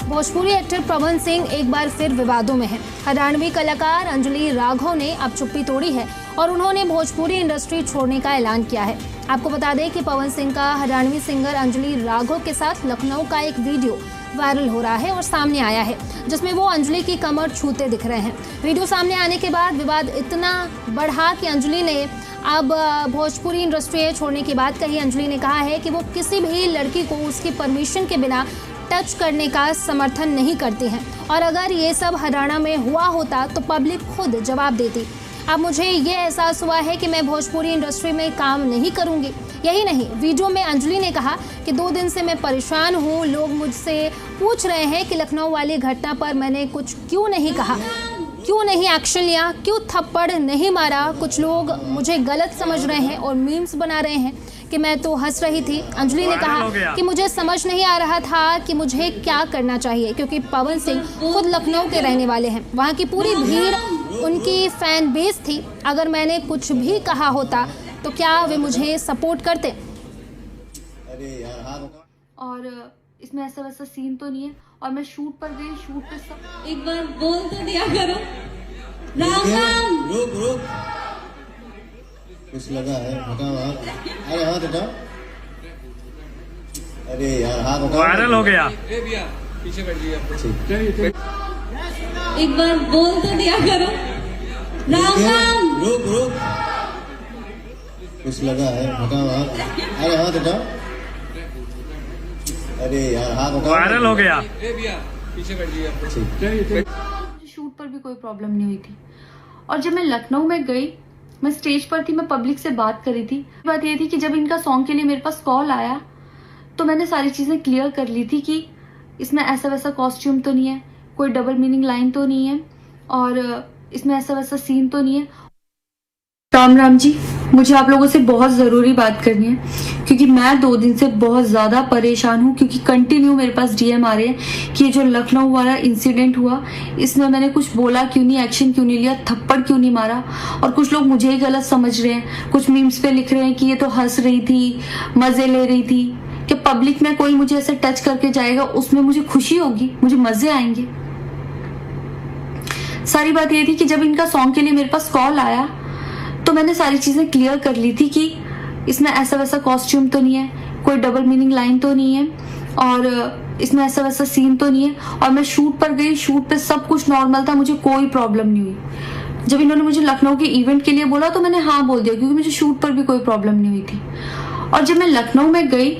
Bhojpuri actor Pawan Singh एक बार फिर विवादों में हैं। हरियाणवी कलाकार अंजलि राघव ने अब चुप्पी तोड़ी है और उन्होंने भोजपुरी इंडस्ट्री छोड़ने का ऐलान किया है। आपको बता दें कि पवन सिंह का हरियाणवी सिंगर अंजलि राघव के साथ लखनऊ का एक वीडियो वायरल हो रहा है और सामने आया है, जिसमें वो अंजलि की कमर छूते दिख रहे हैं। वीडियो सामने आने के बाद विवाद इतना बढ़ा कि अंजलि ने अब भोजपुरी इंडस्ट्री छोड़ने की बात कही। अंजलि ने कहा है कि वो किसी भी लड़की को उसकी परमिशन के बिना टच करने का समर्थन नहीं करती हैं और अगर ये सब हरियाणा में हुआ होता तो पब्लिक खुद जवाब देती। अब मुझे ये एहसास हुआ है कि मैं भोजपुरी इंडस्ट्री में काम नहीं करूंगी। यही नहीं, वीडियो में अंजलि ने कहा कि 2 दिन से मैं परेशान हूँ। लोग मुझसे पूछ रहे हैं कि लखनऊ वाली घटना पर मैंने कुछ क्यों नहीं कहा, क्यों नहीं एक्शन लिया, क्यों थप्पड़ नहीं मारा। कुछ लोग मुझे गलत समझ रहे हैं और मीम्स बना रहे हैं कि मैं तो हंस रही थी। अंजलि ने कहा कि मुझे समझ नहीं आ रहा था कि मुझे क्या करना चाहिए, क्योंकि पवन सिंह खुद लखनऊ के रहने वाले हैं। वहाँ की पूरी भीड़ उनकी फैन बेस थी। अगर मैंने कुछ भी कहा होता तो क्या वे मुझे सपोर्ट करते। और इसमें ऐसा वैसा सीन तो नहीं है और मैं शूट पर गई, शूट पे सब एक बार बोल तो दिया करो। राम राम। रुक कुछ लगा है, हटाओ हाथ। अरे हाथ हटाओ। अरे यार हाथ हटाओ। वायरल हो गया। पीछे बैठ जाइए। एक बार बोल तो दिया करो। राम राम। रुक कुछ लगा है, हटाओ हाथ। अरे हाथ हटाओ। अरे यार हाथ हटाओ। वायरल हो गया। पीछे बैठ जाइए। शूट पर भी कोई प्रॉब्लम नहीं हुई थी और जब मैं लखनऊ में गई, मैं स्टेज पर थी, मैं पब्लिक से बात कर रही थी। बात ये थी कि जब इनका सॉन्ग के लिए मेरे पास कॉल आया तो मैंने सारी चीज़ें क्लियर कर ली थी कि इसमें ऐसा वैसा कॉस्ट्यूम तो नहीं है, कोई डबल मीनिंग लाइन तो नहीं है और इसमें ऐसा वैसा सीन तो नहीं है। राम राम जी, मुझे आप लोगों से बहुत ज़रूरी बात करनी है क्योंकि मैं 2 दिन से बहुत ज़्यादा परेशान हूँ क्योंकि कंटिन्यू मेरे पास डीएम आ रहे हैं कि ये जो लखनऊ वाला इंसिडेंट हुआ इसमें मैंने कुछ बोला क्यों नहीं, एक्शन क्यों नहीं लिया, थप्पड़ क्यों नहीं मारा। और कुछ लोग मुझे ही गलत समझ रहे हैं, कुछ मीम्स पे लिख रहे हैं कि ये तो हंस रही थी, मज़े ले रही थी, कि पब्लिक में कोई मुझे ऐसे टच करके जाएगा उसमें मुझे खुशी होगी, मुझे मज़े आएंगे। सारी बात ये थी कि जब इनका सॉन्ग के लिए मेरे पास कॉल आया तो मैंने सारी चीज़ें क्लियर कर ली थी कि इसमें ऐसा वैसा कॉस्ट्यूम तो नहीं है, कोई डबल मीनिंग लाइन तो नहीं है और इसमें ऐसा वैसा सीन तो नहीं है। और मैं शूट पर गई, शूट पे सब कुछ नॉर्मल था, मुझे कोई प्रॉब्लम नहीं हुई। जब इन्होंने मुझे लखनऊ के इवेंट के लिए बोला तो मैंने हाँ बोल दिया क्योंकि मुझे शूट पर भी कोई प्रॉब्लम नहीं हुई थी। और जब मैं लखनऊ में गई,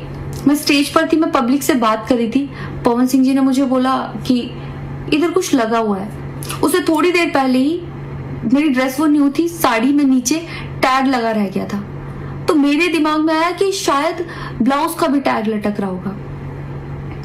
मैं स्टेज पर थी, मैं पब्लिक से बात कर रही थी। पवन सिंह जी ने मुझे बोला कि इधर कुछ लगा हुआ है। उससे थोड़ी देर पहले ही मेरी ड्रेस वो न्यू थी, साड़ी में नीचे टैग लगा रह गया था, तो मेरे दिमाग में आया कि शायद ब्लाउज का भी टैग लटक रहा होगा।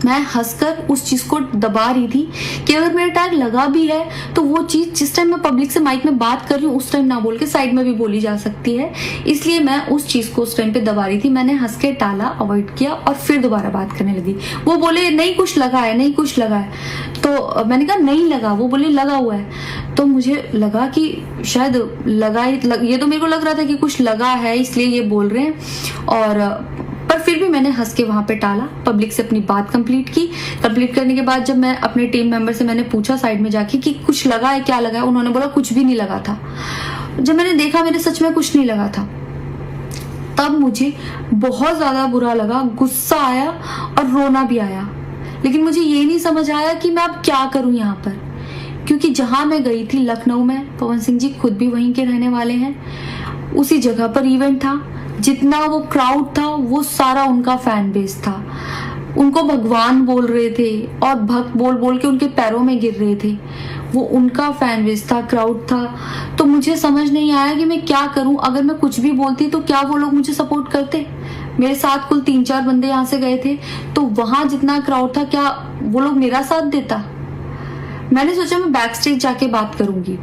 मैं हंसकर उस चीज को दबा रही थी कि अगर मेरा टैग लगा भी है तो वो चीज जिस टाइम मैं पब्लिक से माइक में बात कर रही हूँ उस टाइम ना बोल के साइड में भी बोली जा सकती है, इसलिए मैं उस चीज को उस टाइम पे दबा रही थी। मैंने हंस के टाला, अवॉइड किया और फिर दोबारा बात करने लगी। वो बोले नहीं कुछ लगा है, नहीं कुछ लगा है, तो मैंने कहा नहीं लगा। वो बोले लगा हुआ है, तो मुझे लगा कि शायद लगा ये तो मेरे को लग रहा था कि कुछ लगा है इसलिए ये बोल रहे हैं। और पर फिर भी मैंने हंस के वहां पे टाला, पब्लिक से अपनी बात कंप्लीट की। कंप्लीट करने के बाद जब मैं अपने टीम मेंबर से मैंने पूछा साइड में जाके कि कुछ लगा है, क्या लगा है, उन्होंने बोला कुछ भी नहीं लगा था। जब मैंने देखा मेरे सच में कुछ नहीं लगा था, तब मुझे बहुत ज्यादा बुरा लगा, गुस्सा आया और रोना भी आया। लेकिन मुझे ये नहीं समझ आया कि मैं अब क्या करूं यहाँ पर, क्योंकि जहां मैं गई थी लखनऊ में, पवन सिंह जी खुद भी वहीं के रहने वाले हैं, उसी जगह पर इवेंट था। जितना वो क्राउड था वो सारा उनका फैन बेस था। उनको भगवान बोल रहे थे और भक्त बोल बोल के उनके पैरों में गिर रहे थे। वो उनका फैन बेस था, क्राउड था। तो मुझे समझ नहीं आया कि मैं क्या करूं। अगर मैं कुछ भी बोलती तो क्या वो लोग मुझे सपोर्ट करते। मेरे साथ कुल 3-4 बंदे यहाँ से गए थे, तो वहां जितना क्राउड था क्या वो लोग मेरा साथ देता। मैंने सोचा मैं बैक स्टेज जाके बात करूंगी।